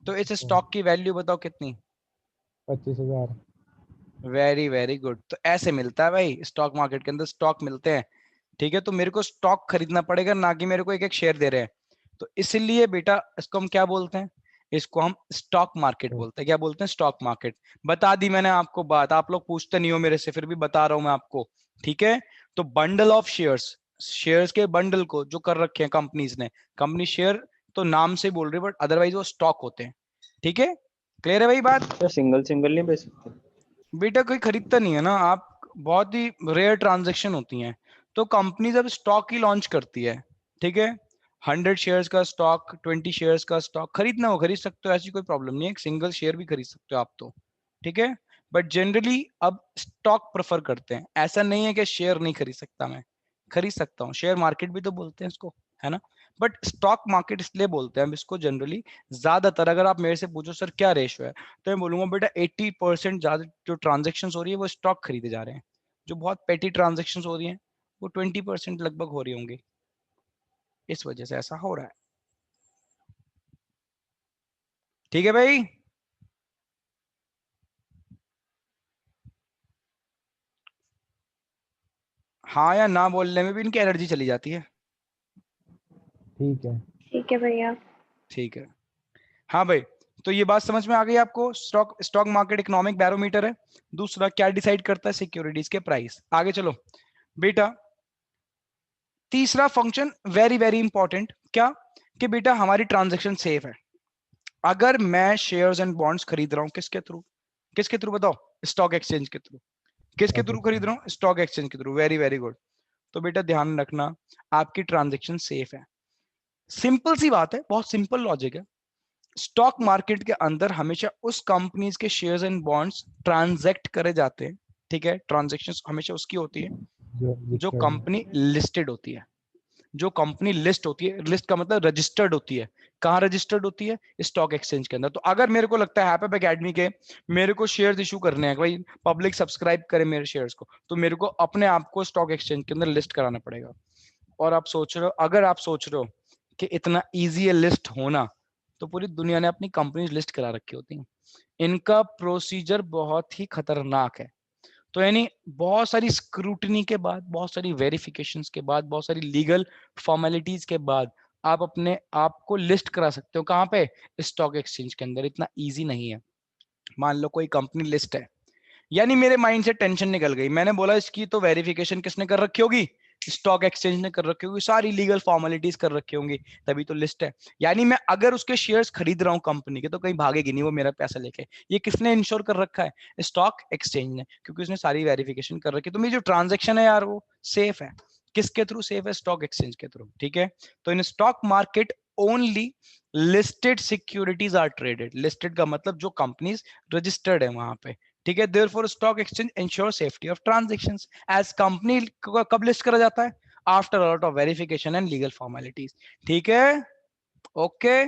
तो इस स्टॉक की वैल्यू बताओ कितनी? 25,000। Very very good. तो ऐसे मिलता है भाई, स्टॉक मार्केट के अंदर स्टॉक मिलते हैं, ठीक है। तो मेरे को स्टॉक खरीदना पड़ेगा, ना कि मेरे को एक एक शेयर दे रहे हैं। तो इसलिए बेटा इसको हम क्या बोलते हैं, इसको हम स्टॉक मार्केट बोलते हैं। क्या बोलते हैं? Stock market. बता दी मैंने आपको बात, आप लोग पूछते नहीं हो मेरे से, फिर भी बता रहा हूं मैं आपको, ठीक है। तो बंडल ऑफ शेयर्स, शेयर्स के बंडल को जो कर रखे हैं कंपनीज ने, कंपनी शेयर तो नाम से बोल रही है, बट अदरवाइज वो स्टॉक होते हैं, ठीक है। क्लियर है भाई बात? क्या सिंगल सिंगल नहीं बेच सकते? बेटा कोई खरीदता नहीं है ना, आप बहुत ही रेयर ट्रांजैक्शन होती हैं। तो कंपनी जब स्टॉक ही लॉन्च करती है, ठीक है, 100 शेयर्स का स्टॉक, 20 शेयर्स का स्टॉक खरीदना हो खरीद सकते हो, ऐसी कोई प्रॉब्लम नहीं है, एक सिंगल शेयर भी खरीद सकते हो आप तो, ठीक है। बट जनरली अब स्टॉक प्रेफर करते हैं, ऐसा नहीं है कि शेयर नहीं खरीद सकता, मैं खरीद सकता हूँ, शेयर मार्केट भी तो बोलते हैं इसको, है ना। बट स्टॉक मार्केट इसलिए बोलते हैं हम इसको जनरली। ज्यादातर अगर आप मेरे से पूछो सर क्या रेशो है, तो मैं बोलूंगा बेटा 80% ज्यादा जो ट्रांजेक्शन हो रही है वो स्टॉक खरीदे जा रहे हैं। जो बहुत पेटी ट्रांजेक्शन हो रही हैं वो 20% लगभग हो रही होंगी, इस वजह से ऐसा हो रहा है, ठीक है भाई। हाँ या ना बोलने में भी इनकी एनर्जी चली जाती है। ठीक है। ठीक है भैया। ठीक है। हाँ भाई, तो ये बात समझ में आ गई आपको? Stock stock market economic barometer है। दूसरा क्या डिसाइड करता है? सिक्योरिटीज के प्राइस। आगे चलो बेटा, तीसरा फंक्शन वेरी वेरी इंपॉर्टेंट, क्या कि बेटा हमारी ट्रांजैक्शन सेफ है। अगर मैं शेयर्स एंड बॉन्ड्स खरीद रहा हूं किसके थ्रू, किसके थ्रू बताओ? स्टॉक एक्सचेंज के थ्रू। किसके थ्रू खरीद रहा हूं? स्टॉक एक्सचेंज के थ्रू। Very very good. तो बेटा ध्यान रखना, आपकी ट्रांजैक्शन सेफ है। सिंपल सी बात है, बहुत सिंपल लॉजिक है। स्टॉक मार्केट के अंदर हमेशा उस कंपनीज के शेयर्स एंड बॉन्ड्स ट्रांजैक्ट करे जाते हैं, ठीक है। ट्रांजैक्शंस हमेशा उसकी होती है जो कंपनी लिस्टेड होती है। जो कंपनी लिस्ट होती है, लिस्ट का मतलब रजिस्टर्ड होती है। कहाँ रजिस्टर्ड होती है? स्टॉक एक्सचेंज के अंदर। तो अगर मेरे को लगता है हैपअप एकेडमी के मेरे को शेयर्स इशू करने हैं, भाई पब्लिक सब्सक्राइब करे मेरे शेयर्स को, तो मेरे को अपने आप को स्टॉक एक्सचेंज के अंदर लिस्ट कराना पड़ेगा। और आप सोच रहे हो, अगर आप सोच रहे हो कि इतना इजी है लिस्ट होना, तो पूरी दुनिया ने अपनी कंपनी लिस्ट करा रखी होती है। इनका प्रोसीजर बहुत ही खतरनाक है। तो यानी बहुत सारी स्क्रूटनी के बाद, बहुत सारी वेरिफिकेशंस के बाद, बहुत सारी लीगल फॉर्मेलिटीज के बाद आप अपने आप को लिस्ट करा सकते हो। कहाँ पे? स्टॉक एक्सचेंज के अंदर। इतना इजी नहीं है। मान लो कोई कंपनी लिस्ट है, यानी मेरे माइंड से टेंशन निकल गई, मैंने बोला इसकी तो वेरिफिकेशन किसने कर रखी होगी? स्टॉक एक्सचेंज ने कर रखी होगी, सारी लीगल फॉर्मेलिटीज कर रखी होंगी, तभी तो लिस्ट है। यानी मैं अगर उसके शेयर्स खरीद रहा हूं कंपनी के, तो कहीं भागेगी नहीं वो मेरा पैसा लेके। ये किसने इंश्योर कर रखा है? स्टॉक एक्सचेंज ने, क्योंकि उसने सारी वेरिफिकेशन कर रखी है। तो मेरी जो ट्रांजेक्शन है यार वो सेफ है। किसके थ्रू सेफ है? स्टॉक एक्सचेंज के थ्रू, ठीक है। तो in stock market only listed securities are traded. Listed का मतलब जो कंपनीज रजिस्टर्ड है वहां पे, ठीक है। Therefore stock exchange ensure safety of transactions. As company कब लिस्ट करा जाता है? After a lot of verification and legal formalities, ठीक है। ओके,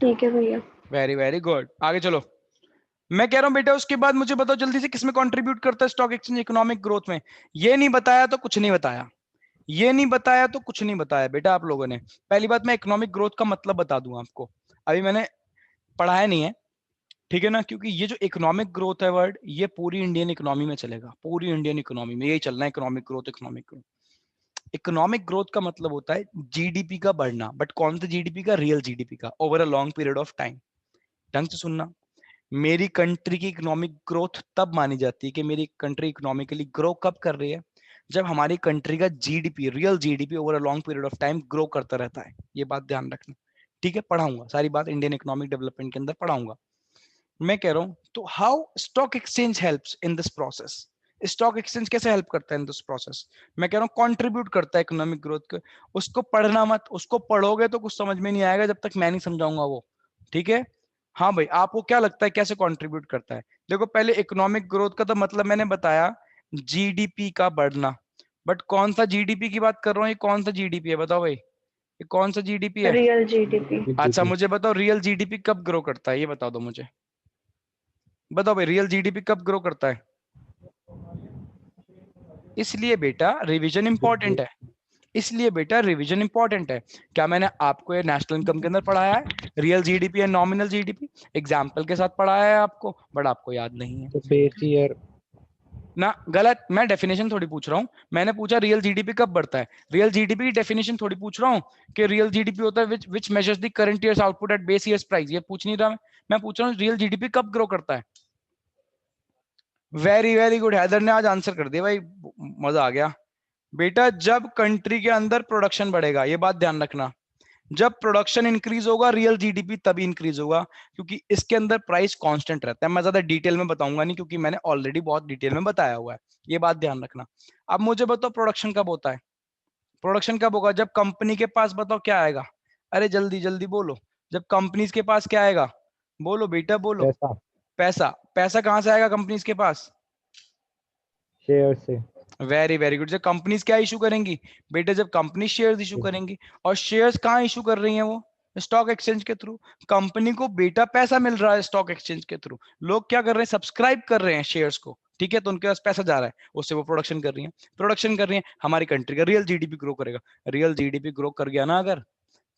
ठीक है भैया। Very very good. आगे चलो, मैं कह रहा हूं बेटा उसके बाद मुझे बताओ जल्दी से, किसमें कंट्रीब्यूट करता है स्टॉक एक्सचेंज इकोनॉमिक ग्रोथ में? ये नहीं बताया तो कुछ नहीं बताया। ये नहीं बताया तो कुछ नहीं बताया बेटा आप लोगों ने। पहली बात मैं इकोनॉमिक ग्रोथ का मतलब बता दूं आपको, अभी मैंने पढ़ाया नहीं है, ठीक है ना, क्योंकि ये जो इकोनॉमिक ग्रोथ है वर्ड, ये पूरी इंडियन इकोनॉमी में चलेगा, पूरी इंडियन इकोनॉमी में यही चलना है, economic growth economic growth. Economic growth का मतलब होता है जीडीपी का बढ़ना, बट कौन सा जीडीपी का, रियल जीडीपी का, over a long period of time. ढंग से सुनना, मेरी कंट्री की इकोनॉमिक ग्रोथ तब मानी जाती है कि मेरी कंट्री इकोनॉमिकली ग्रो कब कर रही है, जब हमारी कंट्री का GDP, real GDP over a long period of time grow करता रहता है। ये बात ध्यान रखना, ठीक है, पढ़ाऊंगा सारी बात इंडियन इकोनॉमिक डेवलपमेंट के अंदर पढ़ाऊंगा। मैं कह रहा हूं तो how stock exchange helps in this process, stock exchange कैसे हेल्प करता है इन दिस प्रोसेस। मैं कह रहा हूं कंट्रीब्यूट करता है इकोनॉमिक ग्रोथ को। उसको पढ़ना मत, उसको पढ़ोगे तो कुछ समझ में नहीं आएगा जब तक मैं नहीं समझाऊंगा वो, ठीक है। हाँ भाई, आपको क्या लगता है कैसे कंट्रीब्यूट करता है। देखो पहले इकोनॉमिक ग्रोथ का तो मतलब मैंने बताया जीडीपी का बढ़ना, बट कौन सा जीडीपी की बात कर रहा हूँ, ये कौन सा जीडीपी है बताओ भाई, ये कौन सा जीडीपी है। Real GDP. अच्छा मुझे बताओ रियल जीडीपी कब ग्रो करता है, ये बता दो मुझे, बताओ भाई रियल जीडीपी कब ग्रो करता है। इसलिए बेटा रिवीजन इंपॉर्टेंट है, इसलिए बेटा रिवीजन इंपॉर्टेंट है। क्या मैंने आपको ये नेशनल इनकम के अंदर पढ़ाया है, real GDP and nominal GDP, example के साथ पढ़ाया है आपको, बट आपको याद नहीं है तो बेस ईयर ना। गलत, मैं डेफिनेशन थोड़ी पूछ रहा हूँ, मैंने पूछा रियल जीडीपी कब बढ़ता है, रियल जीडीपी की डेफिनेशन थोड़ी पूछ रहा हूँ कि रियल जीडीपी होता है विच measures the current years output at base years price, ये पूछ नहीं रहा मैं पूछ रहा हूँ रियल जीडीपी कब ग्रो करता है। वेरी वेरी गुड, हैदर ने आज आंसर कर दिया भाई, मजा आ गया। बेटा जब कंट्री के अंदर प्रोडक्शन बढ़ेगा, ये बात ध्यान रखना, जब प्रोडक्शन इंक्रीज होगा रियल जीडीपी तभी इंक्रीज होगा, क्योंकि इसके अंदर प्राइस कांस्टेंट रहता है। मैं ज्यादा डिटेल में बताऊंगा नहीं क्योंकि मैंने ऑलरेडी बहुत डिटेल में बताया हुआ है, ये बात ध्यान रखना। अब मुझे बताओ प्रोडक्शन कब होता है, प्रोडक्शन कब होगा, जब कंपनी के पास बताओ क्या आएगा, अरे जल्दी जल्दी बोलो, जब कंपनीज के पास क्या आएगा, बोलो बेटा बोलो, पैसा पैसा। पैसा कहां से आएगा कंपनीज के पास, शेयर से। वेरी वेरी गुड, जब कंपनीज क्या इशू करेंगी बेटा, जब कंपनी शेयर्स इशू करेंगी, और शेयर्स कहाँ इशू कर रही हैं वो, स्टॉक एक्सचेंज के थ्रू। कंपनी को बेटा पैसा मिल रहा है स्टॉक एक्सचेंज के थ्रू, लोग क्या कर रहे हैं, सब्सक्राइब कर रहे हैं शेयर्स को, ठीक है, तो उनके पास पैसा जा रहा है, उससे वो प्रोडक्शन कर रही है, प्रोडक्शन कर रही है, हमारी कंट्री का रियल जीडीपी ग्रो करेगा। रियल जीडीपी ग्रो कर गया ना अगर,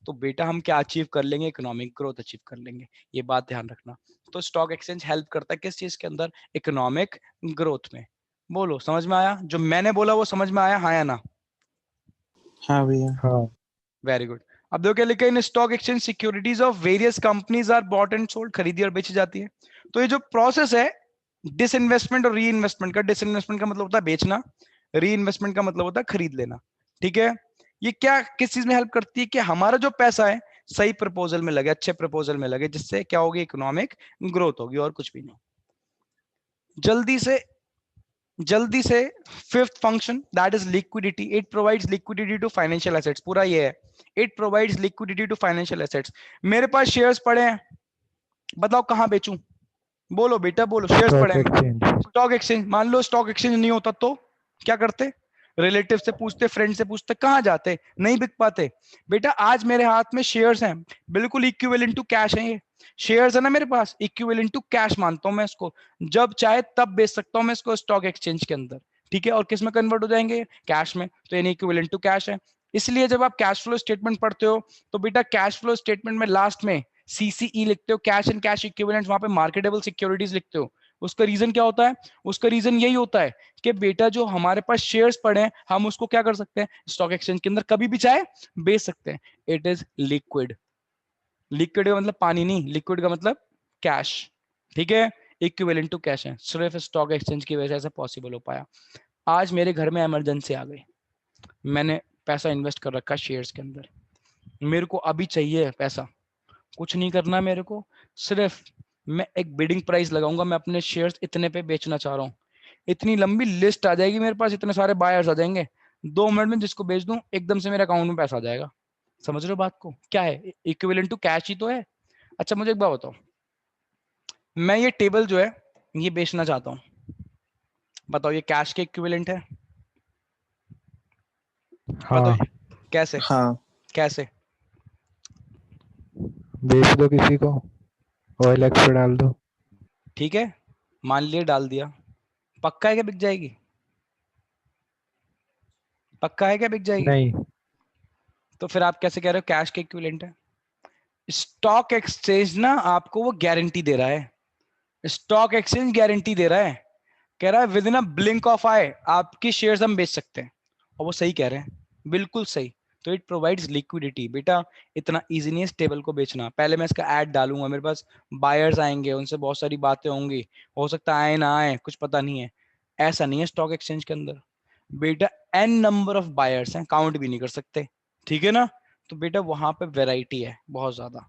तो बेटा हम क्या अचीव कर लेंगे, इकोनॉमिक ग्रोथ अचीव कर लेंगे, ये बात ध्यान रखना। तो स्टॉक एक्सचेंज हेल्प करता है किस चीज के अंदर, इकोनॉमिक ग्रोथ में। बोलो समझ में आया, जो मैंने बोला वो समझ में आया, हाँ या ना। हाँ भैया। हाँ वेरी गुड। अब देखो क्या लिखा है, in stock exchange securities of various companies are bought and sold, खरीदी और बेची जाती है। तो ये जो प्रोसेस है डिसइन्वेस्टमेंट और री इन्वेस्टमेंट का, डिसइन्वेस्टमेंट का मतलब होता है बेचना, री इन्वेस्टमेंट का मतलब होता है खरीद लेना, ठीक है। ये क्या किस चीज में हेल्प करती है कि हमारा जो पैसा है सही प्रपोजल में लगे, अच्छे प्रपोजल में लगे, जिससे क्या होगी, इकोनॉमिक ग्रोथ होगी, और कुछ भी नहीं। जल्दी से fifth function that is liquidity, it provides liquidity to financial assets, पूरा ये है, it provides liquidity to financial assets. मेरे पास शेयर्स पड़े हैं, बताओ कहां बेचूं, बोलो बेटा बोलो, शेयर्स पड़े स्टॉक हैं, एक्सचेंज। Stock exchange. मान लो स्टॉक एक्सचेंज नहीं होता तो क्या करते, रिलेटिव से पूछते, फ्रेंड से पूछते, कहां जाते, नहीं बिक पाते। बेटा आज मेरे हाथ में शेयर्स हैं, बिल्कुल इक्विवेलेंट टू कैश है, ये शेयर्स है ना मेरे पास, इक्विवेलेंट टू कैश मानता हूं मैं इसको, जब चाहे तब बेच सकता हूं मैं इसको स्टॉक एक्सचेंज के अंदर, ठीक है। और किस में कन्वर्ट हो जाएंगे, कैश में, तो यानी इक्विवेलेंट टू कैश है। इसलिए जब आप कैश फ्लो स्टेटमेंट पढ़ते हो तो बेटा कैश फ्लो स्टेटमेंट में लास्ट में सीसीई लिखते हो, कैश एंड कैश इक्विवेलेंट, वहां पे मार्केटेबल सिक्योरिटीज लिखते हो। उसका रीजन क्या होता है, उसका रीजन यही होता है कि बेटा जो हमारे पास शेयर्स पड़े हैं हम उसको क्या कर सकते हैं, स्टॉक एक्सचेंज के अंदर कभी भी चाहे बेच सकते हैं। इट इज लिक्विड, लिक्विड का मतलब पानी नहीं, लिक्विड का मतलब कैश, ठीक है, इक्विवेलेंट टू कैश है, सिर्फ स्टॉक एक्सचेंज की वजह से पॉसिबल हो पाया। आज मेरे घर में इमरजेंसी आ गई, मैंने पैसा इन्वेस्ट कर रखा शेयर्स के अंदर, मेरे को अभी चाहिए पैसा, कुछ नहीं करना मेरे को, सिर्फ मैं एक बिडिंग प्राइस लगाऊंगा, मैं अपने शेयर्स इतने पे बेचना चाह रहा हूँ, इतनी लंबी लिस्ट आ जाएगी मेरे पास, इतने सारे बायर्स आ जाएंगे, 2 मिनट में जिसको बेच दूं एकदम से मेरे अकाउंट में पैसा आ जाएगा। समझ रहे हो बात को, क्या है, इक्विवेलेंट टू कैश ही तो है। अच्छा मुझे एक बात बताओ, मैं ये टेबल जो है ये बेचना चाहता हूँ, बताओ ये कैश के इक्विवेलेंट है, हाँ बताओ कैसे, हाँ। कैसे, बेच दो किसी को, ऑयल एक्स पे डाल दो। ठीक है, मान लिया डाल दिया, पक्का है कि बिक जाएगी, पक्का है क्या बिक जाएगी? नहीं, तो फिर आप कैसे कह रहे हो कैश के इक्विवेलेंट है? स्टॉक एक्सचेंज ना आपको वो गारंटी दे रहा है, स्टॉक एक्सचेंज गारंटी दे रहा है, कह रहा है within a blink of eye आपकी शेयर्स हम बेच सकते हैं, और वो सही कह रहे हैं, बिल्कुल सही। तो इट प्रोवाइड्स लिक्विडिटी। बेटा इतना इजी नहीं है स्टेबल को बेचना, पहले मैं इसका ऐड डालूंगा, मेरे पास बायर्स आएंगे, उनसे बहुत सारी बातें होंगी, हो सकता है आए ना आए, कुछ पता नहीं है। ऐसा नहीं है स्टॉक एक्सचेंज के अंदर, बेटा एन नंबर ऑफ बायर्स हैं, काउंट भी नहीं कर सकते, ठीक है ना। तो बेटा वहां पे वेराइटी है बहुत ज्यादा।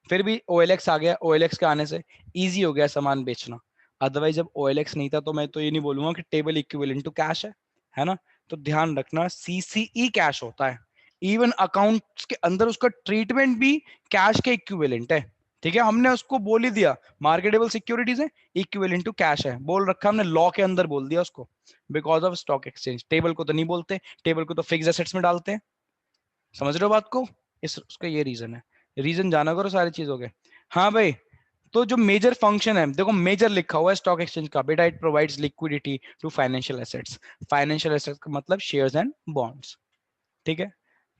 फिर भी OLX आ गया, OLX के आने से इजी हो गया सामान बेचना। अदरवाइज जब OLX नहीं था तो मैं तो ये नहीं बोलूंगा कि टेबल इक्विवेलेंट टू कैश है ना। तो ध्यान रखना CCE कैश होता है, इवन अकाउंट्स के अंदर उसका ट्रीटमेंट भी कैश के इक्विवेलेंट है, ठीक है। हमने उसको बोल ही दिया मार्केटेबल सिक्योरिटीज है, इक्विवेलेंट टू कैश है, बोल रखा हमने, लॉ के अंदर बोल दिया उसको, because of stock exchange. Table को तो नहीं बोलते, टेबल को तो फिक्स एसेट्स में डालते हैं, समझ रहे हो बात को। इस उसका ये रीजन है, रीजन जाना करो सारी चीजों के। हाँ भाई, तो जो मेजर फंक्शन है, देखो मेजर लिखा हुआ है स्टॉक एक्सचेंज का, बेटा it provides liquidity to financial assets. Financial assets का मतलब शेयर्स एंड बॉन्ड्स, ठीक है।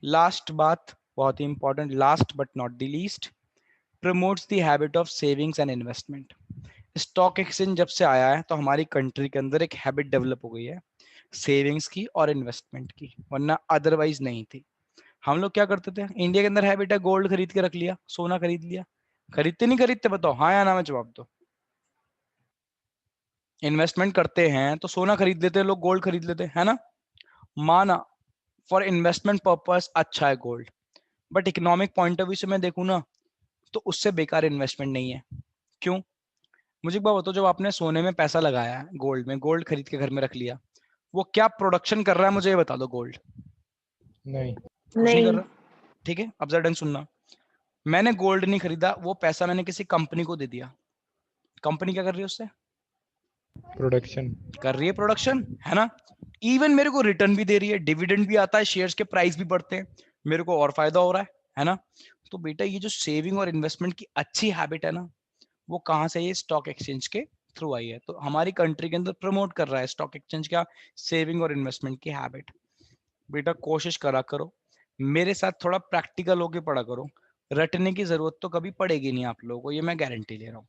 लास्ट बात बहुत ही important, last but not the least, promotes the habit of savings and investment. Stock exchange जब से आया है तो हमारी कंट्री के अंदर एक हैबिट डेवलप हो गई है सेविंग्स की और इन्वेस्टमेंट की, वरना अदरवाइज नहीं थी। हम लोग क्या करते थे, इंडिया के अंदर हैबिट है गोल्ड खरीद के रख लिया, सोना खरीद लिया, खरीदते नहीं खरीदते बताओ, हाँ या ना में जवाब दो। इन्वेस्टमेंट करते हैं तो सोना खरीद लेते हैं लोग, गोल्ड खरीद लेते हैं, है ना। माना फॉर इन्वेस्टमेंट पर्पस अच्छा है gold, but economic point of view से मैं देखूं ना तो उससे बेकार इन्वेस्टमेंट नहीं है। क्यों? मुझे एक बात बताओ, जब आपने सोने में पैसा लगाया है, गोल्ड में, गोल्ड खरीद के घर में रख लिया, वो क्या प्रोडक्शन कर रहा है मुझे ये बता दो गोल्ड? नहीं, कुछ नहीं कर नहीं, रहा, ठीक है। अब जरा सुनना, मैंने गोल्ड नहीं खरीदा, वो पैसा मैंने किसी कंपनी को दे दिया, कंपनी क्या कर रही है उससे? प्रोडक्शन। कर रही है प्रोडक्शन, है ना। इवन मेरे को रिटर्न भी दे रही है, डिविडेंड भी आता है, शेयर्स के प्राइस भी बढ़ते हैं, मेरे को और फायदा हो रहा है ना। तो बेटा ये जो सेविंग और इन्वेस्टमेंट की अच्छी हैबिट है ना, वो कहाँ से? ये स्टॉक एक्सचेंज के थ्रू आई है। तो हमारी कंट्री के अंदर प्रमोट कर रहा है स्टॉक एक्सचेंज क्या? सेविंग और इन्वेस्टमेंट की हैबिट। बेटा कोशिश करा करो, मेरे साथ थोड़ा प्रैक्टिकल होके पढ़ा करो, रटने की जरूरत तो कभी पड़ेगी नहीं आप लोगों को, ये मैं गारंटी ले रहा हूँ,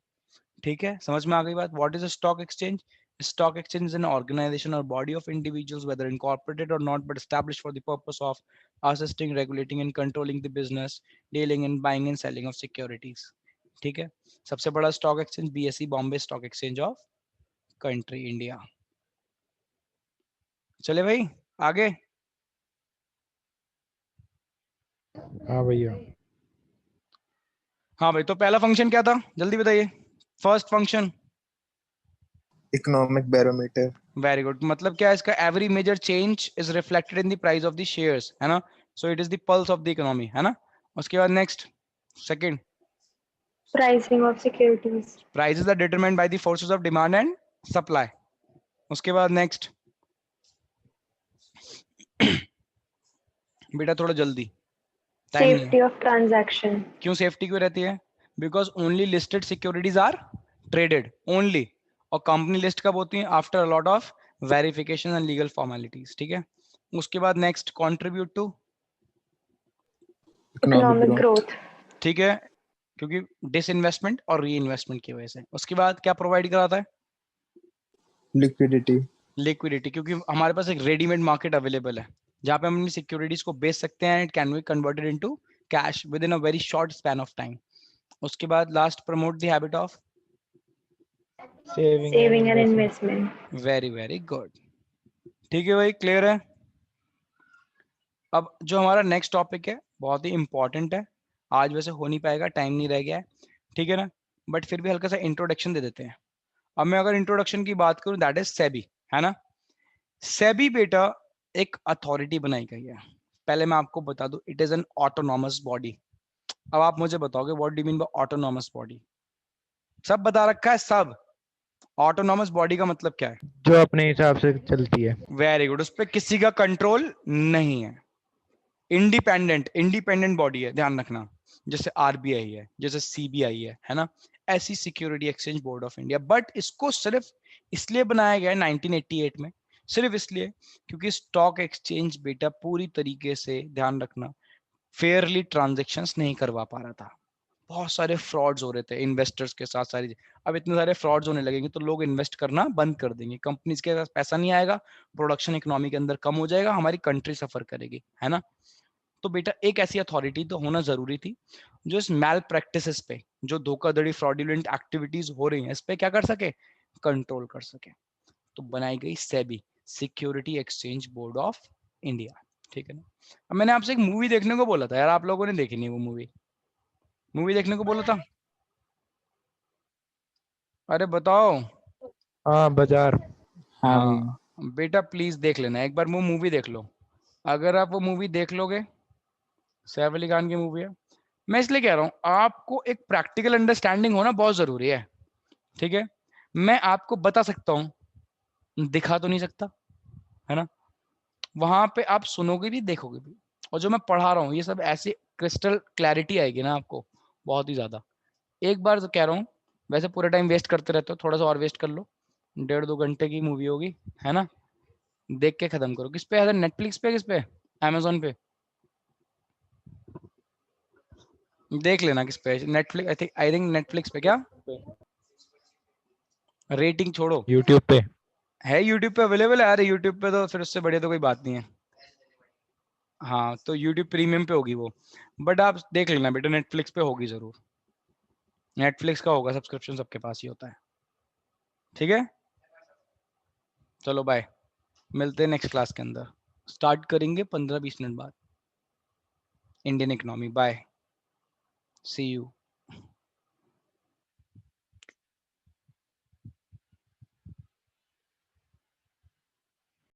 ठीक है। समझ में आ गई बात? What is a stock exchange? Stock exchange is an organization or body of individuals, whether incorporated or not, but established for the purpose of assisting, regulating, and controlling the business, dealing in buying and selling of securities. ठीक है। सबसे बड़ा stock exchange BSE, Bombay stock exchange of country India. चले भाई आगे। हाँ भैया। हाँ भाई, तो पहला फंक्शन क्या था जल्दी बताइए, first function? Economic barometer. Very good. मतलब क्या है इसका? Every major change is reflected in the price of the shares, है ना। So it is the pulse of the economy, है ना। उसके बाद next second, pricing of securities. prices are determined by the forces of demand and supply. उसके बाद next बेटा थोड़ा जल्दी, टाइम नहीं है। Safety of transaction. क्यों सेफ्टी क्यों रहती है? Because only listed securities are traded only, और कंपनी लिस्ट कब होती है? After a lot of verification and legal formalities, ठीक है। उसके बाद next contribute to Economic growth. ठीक है, क्योंकि डिसइन्वेस्टमेंट और री इन्वेस्टमेंट की वजह से। उसके बाद क्या प्रोवाइड कराता है? Liquidity. लिक्विडिटी, क्योंकि हमारे पास एक रेडीमेड मार्केट अवेलेबल है जहां पे हम अपनी सिक्योरिटीज को बेच सकते हैं, it can be converted into cash with in a very short span of time. उसके बाद last, promote the habit of Saving and investment. Very very good, ठीक है भाई, क्लियर है। अब जो हमारा नेक्स्ट टॉपिक है बहुत ही इंपॉर्टेंट है, आज वैसे हो नहीं पाएगा, टाइम नहीं रह गया है, ठीक है ना, बट फिर भी हल्का सा इंट्रोडक्शन दे देते हैं। अब मैं अगर इंट्रोडक्शन की बात करूं, दैट इज सेबी, है ना। सेबी बेटा एक अथॉरिटी बनाई गई है, पहले मैं आपको बता दूं, it is an autonomous body. अब आप मुझे बताओगे what do you mean by autonomous body? सब बता रखा है सब। ऑटोनॉमस बॉडी का मतलब क्या है? जो अपने हिसाब से चलती है। वेरी गुड, उस पर किसी का कंट्रोल नहीं है, इंडिपेंडेंट बॉडी है, ध्यान रखना। जैसे RBI है, जैसे CBI है ना, ऐसी security exchange board of India. But इसको सिर्फ इसलिए बनाया गया है 1988 में, सिर्फ इसलिए क्योंकि स्टॉक एक्सचेंज बेटा पूरी तरीके से, ध्यान रखना, फेयरली ट्रांजेक्शन्स नहीं करवा पा रहा था। बहुत सारे फ्रॉड्स हो रहे थे इन्वेस्टर्स के साथ सारी। अब इतने सारे फ्रॉड्स होने लगेंगे तो लोग इन्वेस्ट करना बंद कर देंगे, कंपनीज के पास पैसा नहीं आएगा, प्रोडक्शन इकोनॉमी के अंदर कम हो जाएगा, हमारी कंट्री सफर करेगी, है ना। तो बेटा एक ऐसी अथॉरिटी तो होना जरूरी थी जो इस मैल प्रैक्टिसेस पे, जो धोखाधड़ी फ्रॉडुलेंट एक्टिविटीज हो रही हैं, इस पे क्या कर सके, कंट्रोल कर सके। तो बनाई गई SEBI, security exchange board of India, ठीक है ना। अब मैंने आपसे एक मूवी देखने को बोला था यार, आप लोगों ने देखी नहीं वो मूवी देखने को बोला था, अरे बताओ। हाँ बाजार। हाँ हाँ भैया। बेटा प्लीज देख लेना एक बार, वो मूवी देख लो। अगर आप वो मूवी देख लोगे, सैफ अली खान की मूवी है, मैं इसलिए कह रहा हूँ आपको एक प्रैक्टिकल अंडरस्टैंडिंग होना बहुत जरूरी है, ठीक है। मैं आपको बता सकता हूँ, दिखा तो नहीं सकता, है ना। वहां पे आप सुनोगे भी देखोगे भी, और जो मैं पढ़ा रहा हूँ ये सब ऐसी क्रिस्टल क्लैरिटी आएगी ना आपको, बहुत ही ज्यादा। एक बार तो कह रहा हूँ, वैसे पूरा टाइम वेस्ट करते रहते हो, थोड़ा सा और वेस्ट कर लो, 1.5-2 घंटे की मूवी होगी, है ना। देख के खत्म करो। किस पे है, नेटफ्लिक्स पे, किस पे, अमेजोन पे, देख लेना किस पे, नेटफ्लिक्स, आई थिंक नेटफ्लिक्स पे। क्या रेटिंग छोड़ो, यूट्यूब पे। है यूट्यूब पे अवेलेबल है, अरे यूट्यूब पे तो फिर उससे बढ़िया तो कोई बात नहीं है। हाँ तो यूट्यूब प्रीमियम पे होगी वो, बट आप देख लेना बेटा, नेटफ्लिक्स पे होगी जरूर, नेटफ्लिक्स का होगा सब्सक्रिप्शन, सबके पास ही होता है, ठीक है। चलो बाय, मिलते हैं नेक्स्ट क्लास के अंदर, स्टार्ट करेंगे 15-20 मिनट बाद Indian economy. Bye, see you.